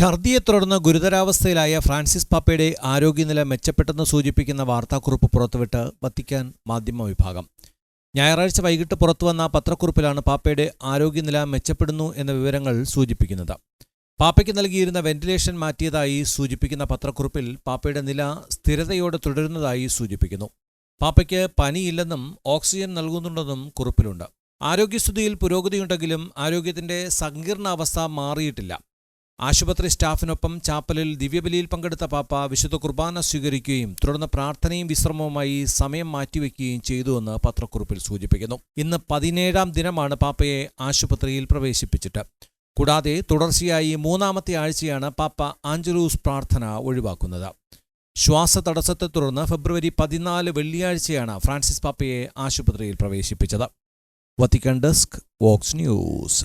ഛർദിയെ തുടർന്ന് ഗുരുതരാവസ്ഥയിലായ ഫ്രാൻസിസ് പാപ്പയുടെ ആരോഗ്യനില മെച്ചപ്പെട്ടെന്ന് സൂചിപ്പിക്കുന്ന വാർത്താക്കുറിപ്പ് പുറത്തുവിട്ട് വത്തിക്കാൻ മാധ്യമ വിഭാഗം. ഞായറാഴ്ച വൈകിട്ട് പുറത്തുവന്ന പത്രക്കുറിപ്പിലാണ് പാപ്പയുടെ ആരോഗ്യനില മെച്ചപ്പെടുന്നു എന്ന വിവരങ്ങൾ സൂചിപ്പിക്കുന്നത്. പാപ്പയ്ക്ക് നൽകിയിരുന്ന വെന്റിലേഷൻ മാറ്റിയതായി സൂചിപ്പിക്കുന്ന പത്രക്കുറിപ്പിൽ പാപ്പയുടെ നില സ്ഥിരതയോടെ തുടരുന്നതായി സൂചിപ്പിക്കുന്നു. പാപ്പയ്ക്ക് പനിയില്ലെന്നും ഓക്സിജൻ നൽകുന്നുണ്ടെന്നും കുറിപ്പിലുണ്ട്. ആരോഗ്യസ്ഥിതിയിൽ പുരോഗതിയുണ്ടെങ്കിലും ആരോഗ്യത്തിന്റെ സങ്കീർണാവസ്ഥ മാറിയിട്ടില്ല. ആശുപത്രി സ്റ്റാഫിനൊപ്പം ചാപ്പലിൽ ദിവ്യബലിയിൽ പങ്കെടുത്ത പാപ്പ വിശുദ്ധ കുർബാന സ്വീകരിക്കുകയും തുടർന്ന് പ്രാർത്ഥനയും വിശ്രമവുമായി സമയം മാറ്റിവെക്കുകയും ചെയ്തുവെന്ന് പത്രക്കുറിപ്പിൽ സൂചിപ്പിക്കുന്നു. ഇന്ന് 17ാം ദിനമാണ് പാപ്പയെ ആശുപത്രിയിൽ പ്രവേശിപ്പിച്ചിട്ട്. കൂടാതെ തുടർച്ചയായി 3ാമത്തെ ആഴ്ചയാണ് പാപ്പ ആഞ്ചലൂസ് പ്രാർത്ഥന ഒഴിവാക്കുന്നത്. ശ്വാസതടസ്സത്തെ തുടർന്ന് ഫെബ്രുവരി 14 വെള്ളിയാഴ്ചയാണ് ഫ്രാൻസിസ് പാപ്പയെ ആശുപത്രിയിൽ പ്രവേശിപ്പിച്ചത്. Vatican desk, Vox news.